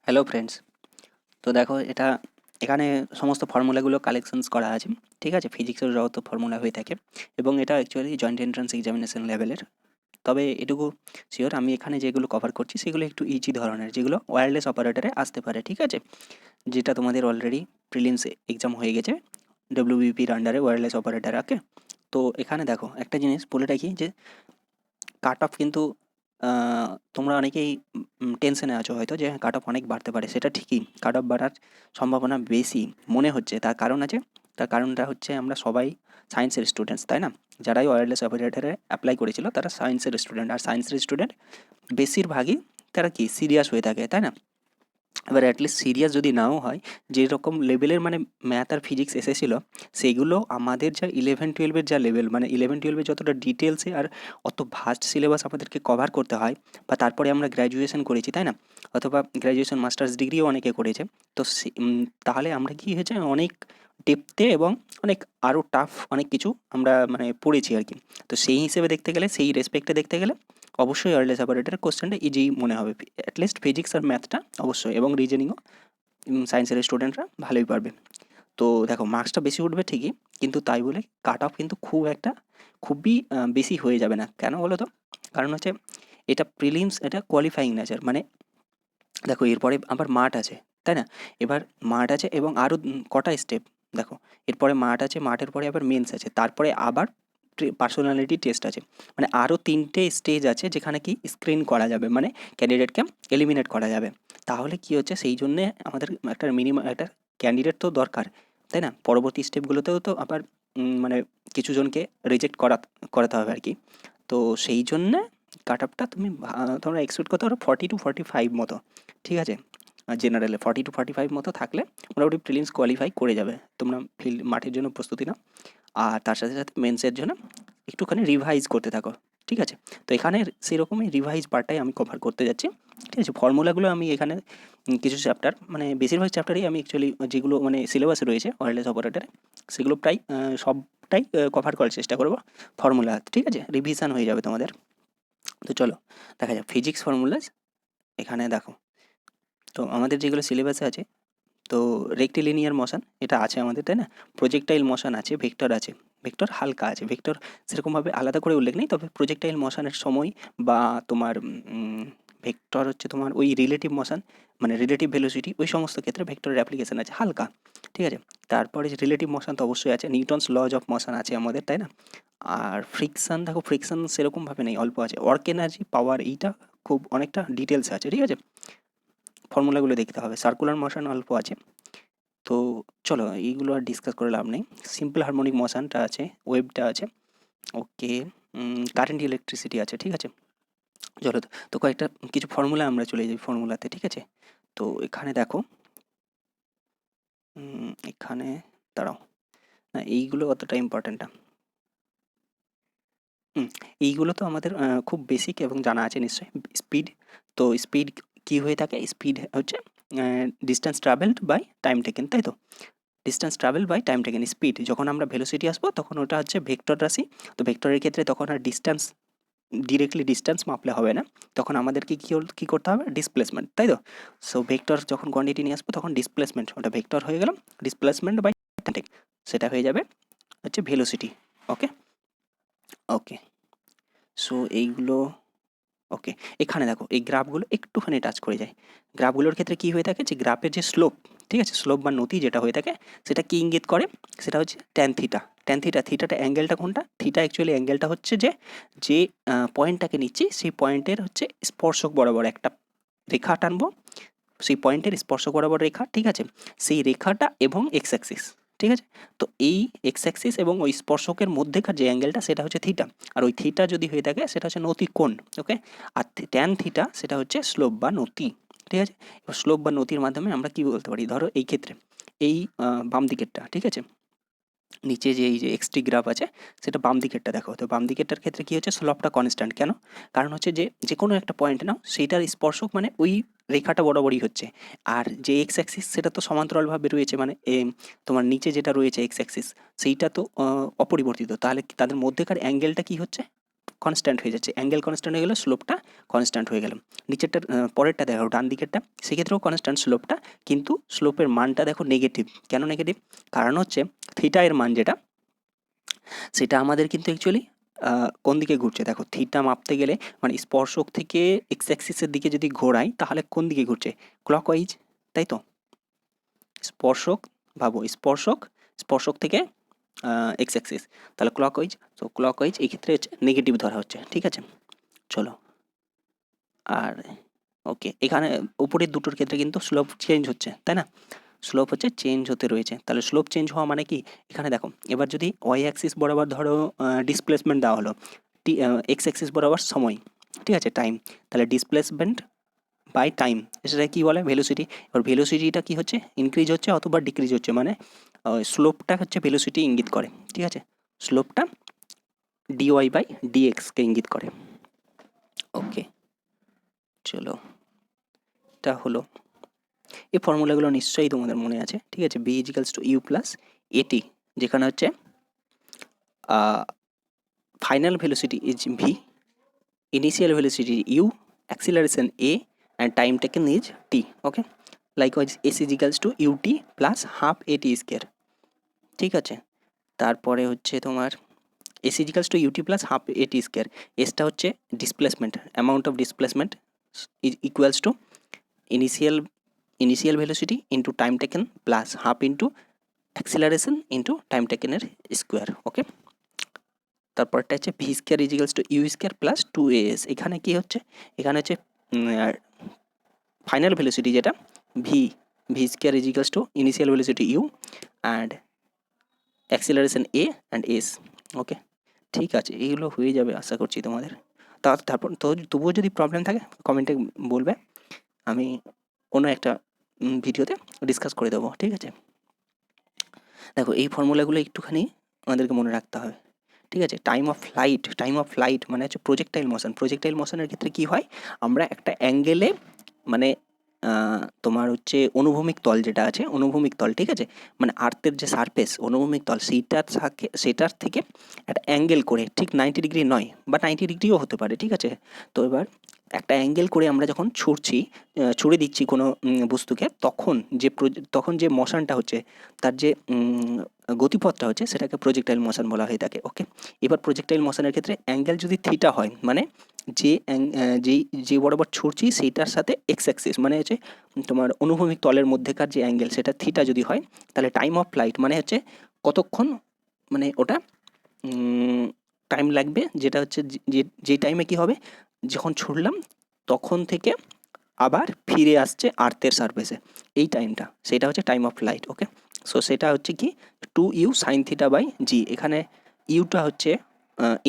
Hello friends. তো দেখো এটা এখানে সমস্ত ফর্মুলাগুলো কালেকশনস করা আছে। ঠিক আছে, ফিজিক্সের যত ফর্মুলা হয়ে থাকে এবং এটা অ্যাকচুয়ালি জয়েন্ট এন্ট্রান্স এক্সামিনেশন লেভেলের। তবে এটুকু শিওর, আমি এখানে যেগুলো কভার করছি সেগুলো একটু ইজি ধরনের, যেগুলো ওয়্যারলেস অপারেটরে আসতে পারে। ঠিক আছে, যেটা তোমাদের অলরেডি প্রিলিমস এক্সাম হয়ে গেছে ডব্লিউবিপির আন্ডারে ওয়্যারলেস অপারেটর। ওকে, তো এখানে দেখো একটা জিনিস বলে রাখি যে কাট অফ কিন্তু তোমরা অনেকেই টেনশনে আছো হয়তো যে কাট অফ অনেক বাড়তে পারে। সেটা ঠিকই, কাট অফ বাড়ার সম্ভাবনা বেশি মনে হচ্ছে। তার কারণ আছে, তার কারণটা হচ্ছে আমরা সবাই সায়েন্সের স্টুডেন্টস, তাই না? যারাই ওয়্যারলেস অপারেটরে অ্যাপ্লাই করেছিল তারা সায়েন্সের স্টুডেন্ট, আর সায়েন্সের স্টুডেন্ট বেশিরভাগই তারা কি সিরিয়াস হয়ে থাকে, তাই না? এবার অ্যাটলিস্ট সিরিয়াস যদি নাও হয়, যেরকম লেভেলের মানে ম্যাথ আর ফিজিক্স এসেছিলো, সেগুলো আমাদের যা 11-12-এর যা লেভেল, মানে 11-12-এ যতটা ডিটেলসে আর অত ভাস্ট সিলেবাস আমাদেরকে কভার করতে হয়, বা তারপরে আমরা গ্র্যাজুয়েশন করেছি, তাই না? অথবা গ্র্যাজুয়েশন মাস্টার্স ডিগ্রিও অনেকে করেছে। তো তাহলে আমরা কি হয়েছে অনেক ডেপথে এবং অনেক আরও টাফ অনেক কিছু আমরা মানে পড়েছি আর কি। তো সেই হিসেবে দেখতে গেলে, সেই রেসপেক্টে দেখতে গেলে অবশ্যই ওয়্যারলেস অপারেটরের কোশ্চেনটা ইজি মনে হবে, অ্যাটলিস্ট ফিজিক্স আর ম্যাথটা অবশ্যই, এবং রিজনিংও সায়েন্সের স্টুডেন্টরা ভালোই পারবে। তো দেখো মার্কসটা বেশি উঠবে ঠিকই, কিন্তু তাই বলে কাট অফ কিন্তু খুবই বেশি হয়ে যাবে না। কেন বলো তো? কারণ হচ্ছে এটা প্রিলিমস, এটা কোয়ালিফাইং নেচার। মানে দেখো এরপরে আবার মাঠ আছে, তাই না? এবার মাঠ আছে এবং আরও কটা স্টেপ দেখো। এরপরে মাঠ আছে, মাঠের পরে আবার মেন্স আছে, তারপরে আবার পার্সোনালিটি টেস্ট আছে। মানে আরও 3টে স্টেজ আছে যেখানে কি স্ক্রিন করা যাবে, মানে ক্যান্ডিডেটকে এলিমিনেট করা যাবে। তাহলে কি হচ্ছে, সেই জন্যে আমাদের একটা মিনিমাম একটা ক্যান্ডিডেট তো দরকার, তাই না? পরবর্তী স্টেপগুলোতেও তো আবার মানে কিছু জনকে রিজেক্ট করাতে হবে আর কি। তো সেই জন্যে কাট আপটা তোমরা এক্সপেক্ট করতে পারো 40-45 মতো। ঠিক আছে, জেনারেলে 40-45 মতো থাকলে মোটামুটি প্রিলিমস কোয়ালিফাই করে যাবে। তোমরা মাঠের জন্য প্রস্তুতি নাও, আর তার সাথে সাথে মেন্সের জন্য একটুখানি রিভাইজ করতে থাকো। ঠিক আছে, তো এখানে সেরকমই রিভাইজ পার্টটাই আমি কভার করতে যাচ্ছি। ঠিক আছে, ফর্মুলাগুলো আমি এখানে কিছু চ্যাপ্টার, মানে বেশিরভাগ চ্যাপ্টারই আমি অ্যাকচুয়ালি যেগুলো মানে সিলেবাসে রয়েছে ওয়্যারলেস অপারেটরে, সেগুলো প্রায় সবটাই কভার করার চেষ্টা করবো ফর্মুলা। ঠিক আছে, রিভিশন হয়ে যাবে তোমাদের। তো চলো দেখা যাক ফিজিক্স ফর্মুলাস। এখানে দেখো, তো আমাদের যেগুলো সিলেবাসে আছে, তো রেক্টিলিনিয়ার মোশন এটা আছে আমাদের, তাই না? প্রজেক্টাইল মোশন আছে, ভেক্টর আছে। ভেক্টর হালকা আছে, ভেক্টর সেরকমভাবে আলাদা করে উল্লেখ নেই, তবে প্রজেক্টাইল মোশনের সময় বা তোমার ভেক্টর হচ্ছে তোমার ওই রিলেটিভ মোশন, মানে রিলেটিভ ভেলোসিটি, ওই সমস্ত ক্ষেত্রে ভেক্টরের অ্যাপ্লিকেশন আছে হালকা। ঠিক আছে, তারপরে যে রিলেটিভ মোশন তো অবশ্যই আছে, নিউটনস লজ অফ মোশন আছে আমাদের, তাই না? আর ফ্রিকশন, দেখো ফ্রিকশন সেরকমভাবে নেই, অল্প আছে। ওয়ার্ক এনার্জি, পাওয়ার, এইটা খুব অনেকটা ডিটেলস আছে। ঠিক আছে, ফর্মুলাগুলো দেখতে হবে। সার্কুলার মোশন অল্প আছে। তো চলো এইগুলো আর ডিসকাস করে লাভ নেই। সিম্পল হারমোনিক মোশনটা আছে, ওয়েভটা আছে। ওকে, কারেন্ট ইলেকট্রিসিটি আছে। ঠিক আছে, চলো তো কয়েকটা কিছু ফর্মুলা আমরা চলে যাই ফর্মুলাতে। ঠিক আছে, তো এখানে দেখো, এখানে দাঁড়াও, না এইগুলো অতটা ইম্পর্ট্যান্ট না। হুম, এইগুলো তো আমাদের খুব বেসিক এবং জানা আছে নিশ্চয়ই। স্পিড, তো স্পিড কি হয়ে থাকে? স্পিড হচ্ছে distance travelled by time taken, তাই তো? Distance travel by time taken. Speed যখন আমরা ভেলোসিটি আসবো তখন ওটা হচ্ছে ভেক্টর রাশি। তো ভেক্টরের ক্ষেত্রে তখন আর ডিস্টেন্স ডিরেক্টলি ডিস্টেন্স মাপলে হবে না, তখন আমাদেরকে কী করতে হবে? ডিসপ্লেসমেন্ট, তাই তো? সো ভেক্টর যখন কোয়ান্টিটি নিয়ে আসবো তখন ডিসপ্লেসমেন্ট, ওটা ভেক্টর হয়ে গেল। ডিসপ্লেসমেন্ট বাই টাইম, সেটা হয়ে যাবে হচ্ছে ভেলোসিটি। ওকে, ওকে, সো এইগুলো ওকে। এখানে দেখো এই গ্রাফগুলো একটুখানি টাচ করে যায়। গ্রাফগুলোর ক্ষেত্রে কী হয়ে থাকে, যে গ্রাফের যে স্লোপ, ঠিক আছে, স্লোপ বা নতি যেটা হয়ে থাকে, সেটা কী ইঙ্গিত করে? সেটা হচ্ছে ট্যান থিটা। ট্যান থিটা, থিটাটা অ্যাঙ্গেলটা কোনটা? থিটা অ্যাকচুয়ালি অ্যাঙ্গেলটা হচ্ছে যে পয়েন্টটাকে নিচ্ছি সেই পয়েন্টের হচ্ছে স্পর্শক বরাবর একটা রেখা টানবো, সেই পয়েন্টের স্পর্শক বরাবর রেখা। ঠিক আছে, সেই রেখাটা এবং এক্স অ্যাক্সিস। ঠিক আছে, তো এই এক্স অ্যাক্সিস এবং ওই স্পর্শকের মধ্যেকার যে অ্যাঙ্গেলটা সেটা হচ্ছে থিটা, আর ওই থিটা যদি হয়ে থাকে সেটা হচ্ছে নতি কোণ। ওকে, আর ট্যান থিটা সেটা হচ্ছে স্লোপ বা নতি। ঠিক আছে, এবার স্লোপ বা নতির মাধ্যমে আমরা কি বলতে পারি? ধরো এই ক্ষেত্রে এই বাম দিকেরটা, ঠিক আছে, নিচে যে এই যে এক্সটি গ্রাফ আছে সেটা বাম দিকেরটা দেখো। তো বাম দিকেরটার ক্ষেত্রে কী হচ্ছে? স্লোপটা কনস্ট্যান্ট। কেন? কারণ হচ্ছে যে কোনো একটা পয়েন্ট নাও, সেইটার স্পর্শক মানে ওই রেখাটা বরাবরই হচ্ছে। আর যে এক্স অ্যাক্সিস সেটা তো সমান্তরালভাবে রয়েছে, মানে তোমার নিচে যেটা রয়েছে এক্স অ্যাক্সিস সেইটা তো অপরিবর্তিত। তাহলে তাদের মধ্যেকার অ্যাঙ্গেলটা কী হচ্ছে? কনস্ট্যান্ট হয়ে যাচ্ছে, অ্যাঙ্গেল কনস্ট্যান্ট হয়ে গেলে স্লোপটা কনস্ট্যান্ট হয়ে গেল। নিচেরটা পরেরটা দেখো ডান দিকেরটা, সেক্ষেত্রেও কনস্ট্যান্ট স্লোপটা, কিন্তু স্লোপের মানটা দেখো নেগেটিভ। কেন নেগেটিভ? কারণ হচ্ছে থিটা এর মান যেটা, সেটা আমাদের কিন্তু অ্যাকচুয়ালি কোন দিকে ঘুরছে দেখো, থিটা মাপতে গেলে মানে স্পর্শক থেকে এক্স অ্যাক্সিসের দিকে যদি ঘোরাই তাহলে কোন দিকে ঘুরছে, ক্লকওয়াইজ, তাই তো? স্পর্শক ভাবো, স্পর্শক থেকে এক্স অ্যাক্সিস, তাহলে ক্লকওয়াইজ, তো ক্লকওয়াইজ এই ক্ষেত্রে হচ্ছে নেগেটিভ ধরা হচ্ছে, ঠিক আছে? চলো, আর ওকে, এখানে উপরের দুটোর ক্ষেত্রে কিন্তু স্লোপ চেঞ্জ হচ্ছে, তাই না? স্লোপ হচ্ছে চেঞ্জ হতে রয়েছে, তাহলে স্লোপ চেঞ্জ হওয়া মানে কি, এখানে দেখো এবার যদি ওয়াই অ্যাক্সিস বরাবর ধরো ডিসপ্লেসমেন্ট দেওয়া হলো, এক্স অ্যাক্সিস বরাবর সময়, ঠিক আছে, টাইম, তাহলে ডিসপ্লেসমেন্ট বাই টাইম, সেটা কী বলে, ভেলোসিটি। এবার ভেলোসিটিটা কী হচ্ছে, ইনক্রিজ হচ্ছে অথবা ডিক্রিজ হচ্ছে, মানে স্লোপটা হচ্ছে ভেলোসিটি ইঙ্গিত করে, ঠিক আছে? স্লোপটা ডিওয়াই বাই ডিএক্সকে ইঙ্গিত করে। ওকে, চলো, এটা হলো, এই ফর্মুলাগুলো নিশ্চয়ই তোমাদের মনে আছে, ঠিক আছে? V equals to u plus at, যেখানে হচ্ছে final velocity is v, initial velocity u, acceleration a, and time taken is t. Okay, likewise s equals to u t plus half at square, ঠিক আছে? তারপরে হচ্ছে তোমার s equals to u t plus half at square, এসটা হচ্ছে displacement, amount of displacement equals to initial velocity into time taken plus half into acceleration into time টেকেনের square. ওকে, তারপরটা হচ্ছে v square equals to u square plus 2as। এখানে কি হচ্ছে, এখানে হচ্ছে ফাইনাল ভেলোসিটি যেটা v square equals to initial velocity u and acceleration a and s. Okay, ঠিক আছে, এইগুলো হয়ে যাবে আশা করছি তোমাদের। তারপর তো তবুও যদি প্রবলেম থাকে কমেন্টে বলবে, আমি অন্য একটা ভিডিওতে ডিসকাস করে দেবো, ঠিক আছে? দেখো এই ফর্মুলাগুলো একটুখানি আমাদেরকে মনে রাখতে হবে, ঠিক আছে? টাইম অফ ফ্লাইট মানে হচ্ছে প্রজেক্টাইল মোশনের ক্ষেত্রে কী হয়, আমরা একটা অ্যাঙ্গেলে মানে তোমার হচ্ছে অনুভূমিক তল যেটা আছে, অনুভূমিক তল, ঠিক আছে, মানে আর্থের যে সারফেস অনুভূমিক তল, সেটার থেকে একটা অ্যাঙ্গেল করে, ঠিক 90 ডিগ্রি নয় বা 90 ডিগ্রিও হতে পারে, ঠিক আছে? তো এবার একটা অ্যাঙ্গেল করে আমরা যখন ছুড়ে দিচ্ছি কোনো বস্তুকে, তখন যে মোশনটা হচ্ছে, তার যে গতিপথটা হচ্ছে, সেটাকে প্রজেক্টাইল মোশন বলা হয়ে থাকে। ওকে, এবার প্রজেক্টাইল মোশনের ক্ষেত্রে অ্যাঙ্গেল যদি থিটা হয়, মানে যে বরাবর ছুটছি সেইটার সাথে এক্স অ্যাক্সিস মানে হচ্ছে তোমার অনুভূমিক তলের মধ্যেকার যে অ্যাঙ্গেল, সেটা থিটা যদি হয়, তাহলে টাইম অফ ফ্লাইট মানে হচ্ছে কতক্ষণ, মানে ওটা টাইম লাগবে, যেটা হচ্ছে যে টাইমে কী হবে, যখন ছুটলাম তখন থেকে আবার ফিরে আসছে আর্থের সারফেসে, এই টাইমটা, সেটা হচ্ছে time of flight. Okay, so সেটা হচ্ছে কি 2u সাইন থিটা বাই জি। এখানে ইউটা হচ্ছে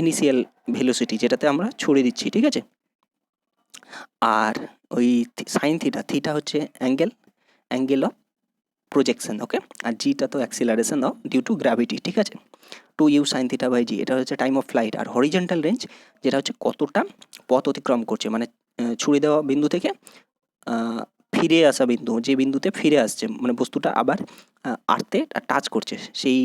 ইনিশিয়াল ভেলোসিটি যেটাতে আমরা ছুড়ে দিচ্ছি, ঠিক আছে? আর ওই সাইন থিটা হচ্ছে অ্যাঙ্গেল অফ প্রজেকশন। ওকে, আর জিটা তো acceleration of due to gravity, ঠিক আছে? 2u sine theta by g, এটা হচ্ছে টাইম অফ ফ্লাইট। আর হরিজন্টাল রেঞ্জ যেটা হচ্ছে কতটা পথ অতিক্রম করছে, মানে ছুড়ে দেওয়া বিন্দু থেকে ফিরে আসা বিন্দু, যে বিন্দুতে ফিরে আসছে, মানে বস্তুটা আবার আর্থে টাচ করছে, সেই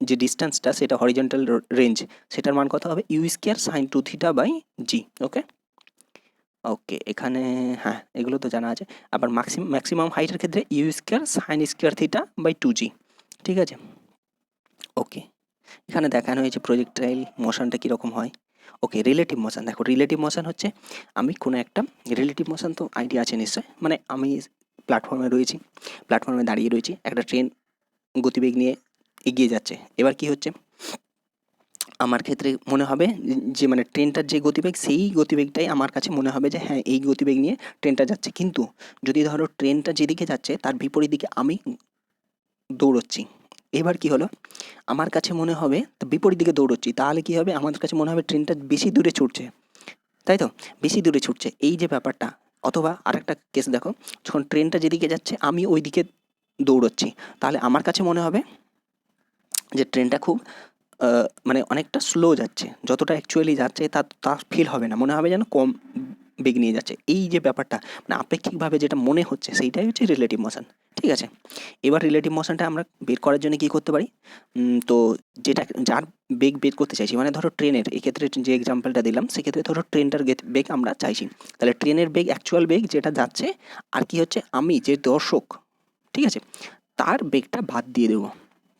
যে ডিস্টেন্সটা, সেটা হরিজন্টাল রেঞ্জ, সেটার মান কত হবে, u square sine 2 theta by g. Okay, এখানে হ্যাঁ এগুলো তো জানা আছে। আবার ম্যাক্সিমাম হাইটের ক্ষেত্রে u square sine square theta by 2g, ঠিক আছে? ওকে, এখানে দেখানো হয়েছে প্রজেক্টাইল মোশনটা কীরকম হয়। ওকে, রিলেটিভ মোশন, দেখো রিলেটিভ মোশন হচ্ছে আমি কোনো একটা রিলেটিভ মোশন তো আইডিয়া আছে নিশ্চয়, মানে আমি প্ল্যাটফর্মে দাঁড়িয়ে রয়েছি, একটা ট্রেন গতিবেগ নিয়ে এগিয়ে যাচ্ছে। এবার কি হচ্ছে, আমার ক্ষেত্রে মনে হবে যে মানে ট্রেনটার যে গতিবেগ, সেই গতিবেগটাই আমার কাছে মনে হবে যে হ্যাঁ এই গতিবেগ নিয়ে ট্রেনটা যাচ্ছে। কিন্তু যদি ধরো ট্রেনটা যেদিকে যাচ্ছে তার বিপরীত দিকে আমি দৌড়চ্ছি, এবার কি হলো, আমার কাছে মনে হবে বিপরীত দিকে দৌড়চ্ছি, তাহলে কি হবে, আমার কাছে মনে হবে ট্রেনটা বেশি দূরে ছুটছে, তাই তো? বেশি দূরে ছুটছে, এই যে ব্যাপারটা। অথবা আরেকটা কেস দেখো, যখন ট্রেনটা যেদিকে যাচ্ছে আমি ওই দিকে দৌড়চ্ছি, তাহলে আমার কাছে মনে হবে যে ট্রেনটা খুব মানে অনেকটা স্লো যাচ্ছে, যতটা অ্যাকচুয়ালি যাচ্ছে তার ফিল হবে না, মনে হবে যেন কম বেগ নিয়ে যাচ্ছে। এই যে ব্যাপারটা, মানে আপেক্ষিকভাবে যেটা মনে হচ্ছে, সেইটাই হচ্ছে রিলেটিভ মোশন, ঠিক ঠিক আছে। এবার রিলেটিভ মোশনটা আমরা বের করার জন্য কী করতে পারি, তো যেটা যার বেগ বের করতে চাইছি, মানে ধরো ট্রেনের, এক্ষেত্রে যে এক্সাম্পলটা দিলাম সেক্ষেত্রে ধরো ট্রেনটার বেগ আমরা চাইছি, তাহলে ট্রেনের বেগ অ্যাকচুয়াল বেগ যেটা যাচ্ছে, আর কি হচ্ছে আমি যে দর্শক, ঠিক আছে, তার বেগটা বাদ দিয়ে দেবো।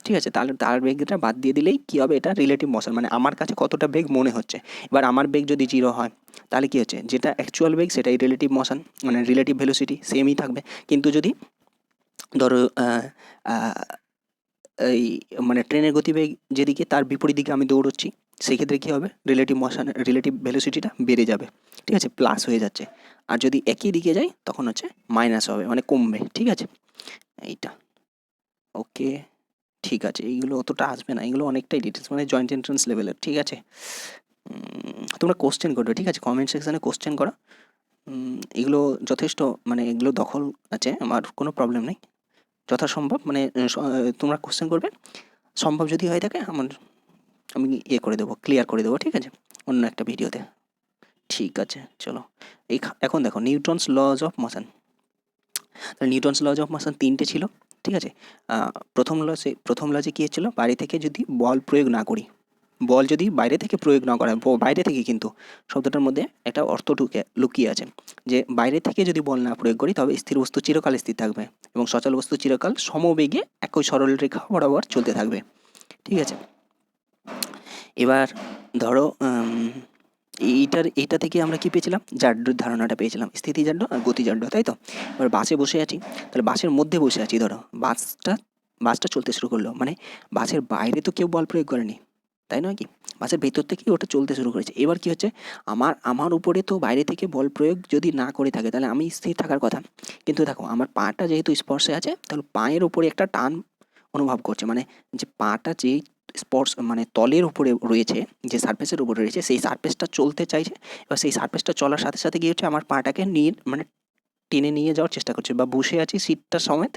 ঠিক আছে, তাহলে তার বেগটা বাদ দিয়ে দিলেই কী হবে, এটা রিলেটিভ মোশন, মানে আমার কাছে কতটা বেগ মনে হচ্ছে। এবার আমার বেগ যদি 0 হয় তাহলে কী হচ্ছে, যেটা অ্যাকচুয়াল বেগ সেটাই রিলেটিভ মোশন, মানে রিলেটিভ ভেলোসিটি সেমই থাকবে। কিন্তু যদি ধরো এই মানে ট্রেনের গতিবেগ যেদিকে তার বিপরীত দিকে আমি দৌড়চ্ছি, সেক্ষেত্রে কী হবে, রিলেটিভ মোশন রিলেটিভ ভেলোসিটিটা বেড়ে যাবে, ঠিক আছে, প্লাস হয়ে যাচ্ছে। আর যদি একই দিকে যাই তখন হচ্ছে মাইনাস হবে, মানে কমবে। ঠিক আছে, এইটা ওকে, ঠিক আছে, এইগুলো অতটা আসবে না, এগুলো অনেকটাই ডিটেলস, মানে জয়েন্ট এন্ট্রান্স লেভেলের। ঠিক আছে, তোমরা কোশ্চেন করবে, ঠিক আছে, কমেন্ট সেকশানে কোশ্চেন করো। এগুলো যথেষ্ট, মানে এগুলো দখল আছে, আমার কোনো প্রবলেম নেই, যথাসম্ভব মানে তোমরা কোশ্চেন করবে, সম্ভব যদি হয়ে থাকে আমি করে দেবো, ক্লিয়ার করে দেবো, ঠিক আছে, অন্য একটা ভিডিওতে। ঠিক আছে, চলো এখন দেখো নিউটনস লজ অফ মোশন। তাহলে নিউটনস লজ অফ মোশন 3টে ছিল, ঠিক আছে। প্রথম লজে কী হচ্ছিলো, বাইরে থেকে যদি বল প্রয়োগ না করি, বল যদি বাইরে থেকে প্রয়োগ না করা, বাইরে থেকে, কিন্তু শব্দটার মধ্যে একটা অর্থ লুকিয়ে আছে, যে বাইরে থেকে যদি বল না প্রয়োগ করি তবে স্থির বস্তু চিরকাল স্থির থাকবে এবং সচল বস্তু চিরকাল সমবেগে একই সরল রেখা বরাবর চলতে থাকবে। ঠিক আছে, এবার ধরো এইটা থেকে আমরা কি পেয়েছিলাম, জাড্যের ধারণাটা পেয়েছিলাম, স্থিতিজাড্য আর গতিজাড্য, তাই তো। এবার বাসে বসে আছি, তাহলে বাসের মধ্যে বসে আছি, ধরো বাসটা চলতে শুরু করলো, মানে বাসের বাইরে তো কেউ বল প্রয়োগ করেনি, তাই নয় কি, বাসের ভেতর থেকেই ওটা চলতে শুরু করেছে। এবার কি হচ্ছে, আমার উপরে তো বাইরে থেকে বল প্রয়োগ যদি না করে থাকে তাহলে আমি স্থির থাকার কথা, কিন্তু দেখো আমার পাটা যেহেতু স্পর্শে আছে, তাহলে পায়ের উপরে একটা টান অনুভব করছে, মানে যে পাটা যেই স্পর্শ মানে তলের উপরে রয়েছে, যে সারফেসের উপরে রয়েছে, সেই সারফেসটা চলতে চাইছে। এবার সেই সারফেসটা চলার সাথে সাথে কী হচ্ছে, আমার পাটাকে নিয়ে মানে টেনে নিয়ে যাওয়ার চেষ্টা করছে, বা বসে আছি সিটটা সমেত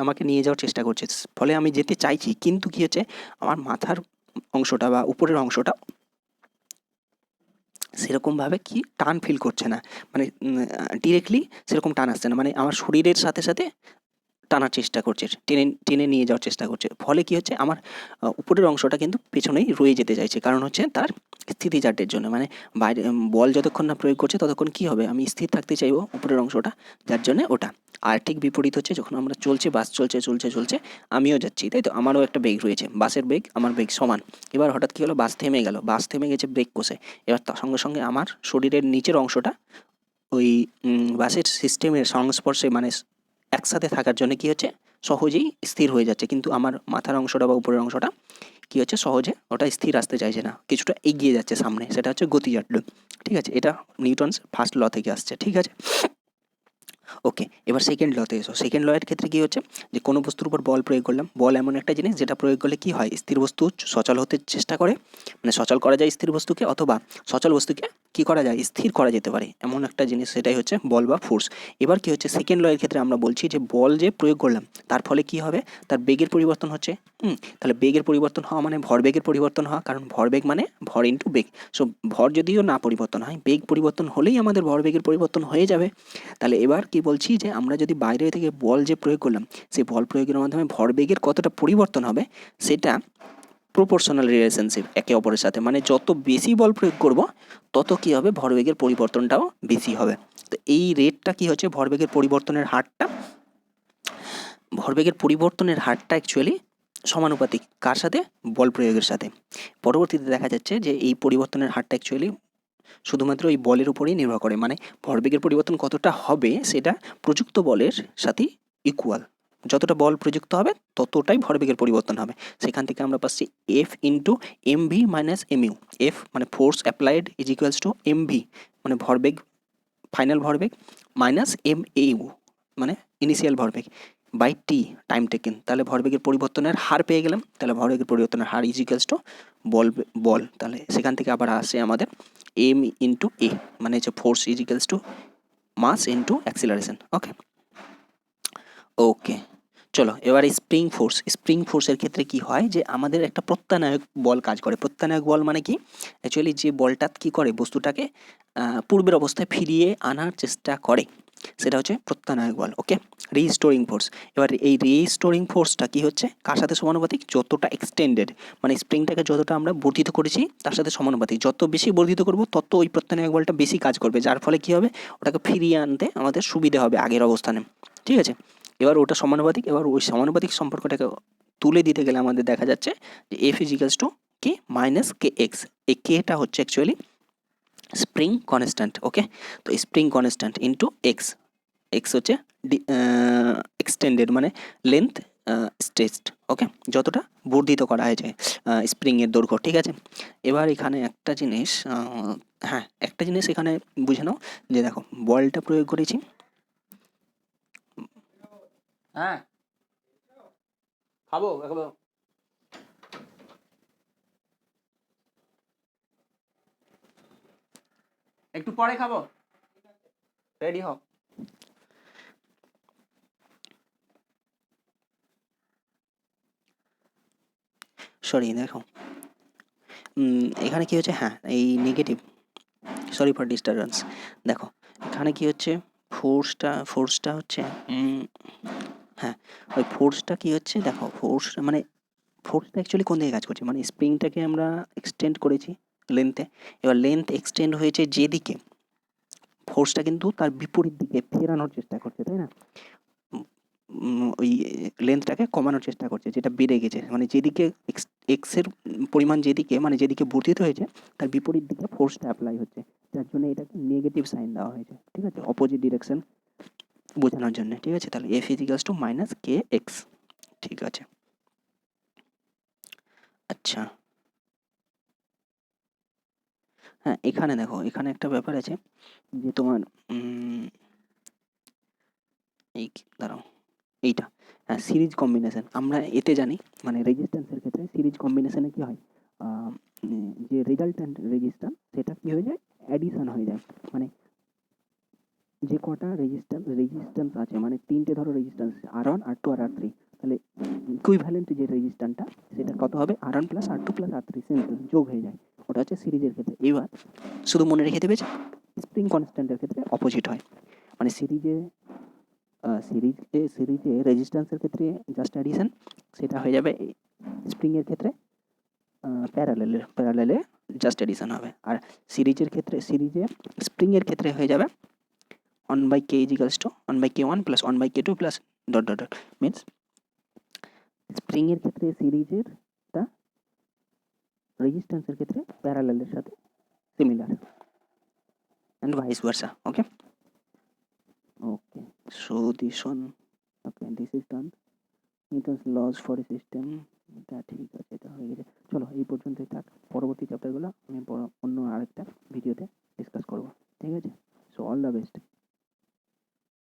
আমাকে নিয়ে যাওয়ার চেষ্টা করছে, ফলে আমি যেতে চাইছি, কিন্তু কী হচ্ছে, আমার মাথার অংশটা বা উপরের অংশটা সেরকমভাবে কি টান ফিল করছে না, মানে ডিরেক্টলি সেরকম টান আসছে না, মানে আমার শরীরের সাথে সাথে টানার চেষ্টা করছে, টেনে টেনে নিয়ে যাওয়ার চেষ্টা করছে, ফলে কী হচ্ছে, আমার উপরের অংশটা কিন্তু পেছনেই রয়ে যেতে চাইছে, কারণ হচ্ছে তার স্থিতিজাড্যের জন্য, মানে বাইরে বল যতক্ষণ না প্রয়োগ করছে ততক্ষণ কী হবে, আমি স্থির থাকতে চাইবো উপরের অংশটা, যার জন্যে ওটা। আর ঠিক বিপরীত হচ্ছে, যখন আমরা চলছে, বাস চলছে চলছে চলছে, আমিও যাচ্ছি, তাই তো, আমারও একটা বেগ রয়েছে, বাসের বেগ আমার বেগ সমান। এবার হঠাৎ কী হলো, বাস থেমে গেল, বাস থেমে গেছে ব্রেক কষে, এবার তার সঙ্গে সঙ্গে আমার শরীরের নিচের অংশটা ওই বাসের সিস্টেমের সংস্পর্শে, মানে একসাথে থাকার জন্য কী হচ্ছে, সহজেই স্থির হয়ে যাচ্ছে, কিন্তু আমার মাথার অংশটা বা উপরের অংশটা কী হচ্ছে, সহজে ওটা স্থির আসতে চাইছে না, কিছুটা এগিয়ে যাচ্ছে সামনে, সেটা হচ্ছে গতিজাড্য। ঠিক আছে, এটা নিউটনস ফার্স্ট ল থেকে আসছে। ঠিক আছে, ওকে, এবার সেকেন্ড লতে এসো। সেকেন্ড লয়ের ক্ষেত্রে কী হচ্ছে, যে কোনো বস্তুর উপর বল প্রয়োগ করলাম, বল এমন একটা জিনিস যেটা প্রয়োগ করলে কী হয়, স্থির বস্তু সচল হতে চেষ্টা করে, মানে সচল করা যায় স্থির বস্তুকে, অথবা সচল বস্তুকে কী করা যায়, স্থির করা যেতে পারে, এমন একটা জিনিস, সেটাই হচ্ছে বল বা ফোর্স। এবার কী হচ্ছে, সেকেন্ড লয়ের ক্ষেত্রে আমরা বলছি যে বল যে প্রয়োগ করলাম তার ফলে কী হবে, তার বেগের পরিবর্তন হচ্ছে। তাহলে বেগের পরিবর্তন হওয়া মানে ভরবেগের পরিবর্তন হওয়া, কারণ ভরবেগ মানে ভর ইন্টু বেগ। সো ভর যদিও না পরিবর্তন হয়, বেগ পরিবর্তন হলেই আমাদের ভরবেগের পরিবর্তন হয়ে যাবে। তাহলে এবার কি বলছি, যে আমরা যদি বাইরে থেকে বল যে প্রয়োগ করলাম, সেই বল প্রয়োগের মাধ্যমে ভরবেগের কতটা পরিবর্তন হবে, সেটা প্রপোর্শনাল রিলেশনশিপ একে অপরের সাথে, মানে যত বেশি বল প্রয়োগ করব তত কী হবে, ভরবেগের পরিবর্তনটাও বেশি হবে। তো এই রেটটা কী হচ্ছে, ভরবেগের পরিবর্তনের হারটা অ্যাকচুয়ালি সমানুপাতিক কার সাথে, বল প্রয়োগের সাথে। পরবর্তীতে দেখা যাচ্ছে যে এই পরিবর্তনের হারটা অ্যাকচুয়ালি শুধুমাত্র এই বলের উপরেই নির্ভর করে, মানে ভরবেগের পরিবর্তন কতটা হবে সেটা প্রযুক্ত বলের সাথে ইকুয়াল, যতটা বল প্রযুক্ত হবে ততটাই ভরবেগের পরিবর্তন হবে। সেখান থেকে আমরা পাচ্ছি F into M V minus M U. F মানে force applied is equals to m v মানে ভরবেগ, ফাইনাল ভরবেগ, মাইনাস এম ইউ মানে ইনিশিয়াল ভরবেগ, বাই টি টাইম টেকেন। তাহলে ভরবেগের পরিবর্তনের হার পেয়ে গেলাম, তাহলে ভরবেগের পরিবর্তনের হার ইজ ইকুয়ালস টু বল। তাহলে সেখান থেকে আবার আসে আমাদের এম ইন্টু এ, মানে হচ্ছে force is equals to mass into acceleration. Okay, চলো এবার স্প্রিং ফোর্সের ক্ষেত্রে কি হয়, যে আমাদের একটা প্রত্যানায়ক বল কাজ করে। প্রত্যানায়ক বল মানে কি, অ্যাকচুয়ালি যে বলটা কি করে, বস্তুটাকে পূর্বের অবস্থায় ফিরিয়ে আনার চেষ্টা করে। সেটা হচ্ছে প্রত্যানায়ক বল। ওকে, রিস্টোরিং ফোর্স। এবার এই রিস্টোরিং ফোর্সটা কি হচ্ছে, কার সাথে সমানুপাতিক, যতটা এক্সটেন্ডেড মানে স্প্রিংটাকে যতটা আমরা বর্ধিত করেছি তার সাথে সমানুপাতিক। যত বেশি বর্ধিত করব তত ওই প্রত্যানায়ক বলটা বেশি কাজ করবে, যার ফলে কি হবে, ওটাকে ফিরিয়ে আনতে আমাদের সুবিধা হবে আগের অবস্থানে। ঠিক আছে, এবার ওটা সমানুপাতিক। এবার ওই সমানুপাতিক সম্পর্কটাকে তুলে দিতে গেলে আমাদের দেখা যাচ্ছে যে এফ ইজিক্যালস টু কি মাইনাস কে এক্স। এই কেটা হচ্ছে অ্যাকচুয়ালি স্প্রিং কনস্ট্যান্ট। ওকে, তো spring constant into x, x হচ্ছে এক্সটেন্ডেড মানে লেন্থ স্ট্রেচড। ওকে, যতটা বর্ধিত করা হয়েছে স্প্রিংয়ের দৈর্ঘ্য। ঠিক আছে, এবার এখানে একটা জিনিস, হ্যাঁ একটা জিনিস এখানে বুঝে নাও, যে দেখো বলটা প্রয়োগ করেছি, হ্যাঁ খাবো একটু পরে খাবো, রেডি হও। সরি দেখো, এখানে কি হচ্ছে, হ্যাঁ এই নেগেটিভ, সরি ফর ডিস্টারবেন্স। দেখো এখানে কি হচ্ছে, ফোর্সটা হচ্ছে হ্যাঁ ওই ফোর্সটা কি হচ্ছে, দেখো ফোর্স মানে ফোর্সটা অ্যাকচুয়ালি কোন দিকে কাজ করছে, মানে স্প্রিংটাকে আমরা এক্সটেন্ড করেছি লেন্থে। এবার লেন্থ এক্সটেন্ড হয়েছে যেদিকে, ফোর্সটা কিন্তু তার বিপরীত দিকে ফেরানোর চেষ্টা করছে, তাই না? ওই লেন্থটাকে কমানোর চেষ্টা করছে, যেটা বেড়ে গেছে, মানে যেদিকে এক্সের পরিমাণ যেদিকে, মানে যেদিকে বর্ধিত হয়েছে তার বিপরীত দিকে ফোর্সটা অ্যাপ্লাই হচ্ছে, যার জন্য এটাকে নেগেটিভ সাইন দেওয়া হয়েছে। ঠিক আছে, অপোজিট ডিরেকশন বোঝানোর জন্য। ঠিক আছে, তাহলে এফ ইজিক্যালস টু মাইনাস কে এক্স। ঠিক আছে, আচ্ছা হ্যাঁ এখানে দেখো, এখানে একটা ব্যাপার আছে যে তোমার এই দাঁড়াও, এইটা হ্যাঁ সিরিজ কম্বিনেশন আমরা এতে জানি, মানে রেজিস্ট্যান্সের ক্ষেত্রে সিরিজ কম্বিনেশনে কি হয়, যে রেজাল্ট্যান্ট রেজিস্ট্যান্স সেটা কি হয়ে যায়, অ্যাডিশন হয়ে যায়। মানে যে কটা রেজিস্ট্যান্স আছে, মানে তিনটে ধরো রেজিস্ট্যান্স আর ওয়ান আর টু আর আর থ্রি, তাহলে ইকুইভ্যালেন্ট যে রেজিস্ট্যান্সটা সেটা কত হবে, আর ওয়ান প্লাস আর টু প্লাস আর থ্রি সিম্পল যোগ হয়ে যায়, ওটা হচ্ছে সিরিজের ক্ষেত্রে। এবার শুধু মনে রেখে দেবে যে স্প্রিং কনস্ট্যান্টের ক্ষেত্রে অপোজিট হয়, মানে সিরিজে রেজিস্ট্যান্সের ক্ষেত্রে জাস্ট অ্যাডিশন, সেটা হয়ে যাবে স্প্রিংয়ের ক্ষেত্রে প্যারালেলে জাস্ট এডিশন হবে। আর সিরিজে স্প্রিংয়ের ক্ষেত্রে হয়ে যাবে 1/k equals to 1/k1 plus 1/k2 plus dot dot dot, means স্প্রিংয়ের ক্ষেত্রে সিরিজেরটা রেজিস্ট্যান্সের ক্ষেত্রে প্যারালেলের সাথে similar and vice versa. Okay okay, so this one, okay this is done, Newton's laws for a system. এটা ঠিক আছে, এটা হয়ে গেছে। চলো এই পর্যন্তই থাক, পরবর্তী চ্যাপ্টারগুলো আমি অন্য আরেকটা ভিডিওতে ডিসকাস করবো। ঠিক আছে, সো অল দ্য বেস্ট।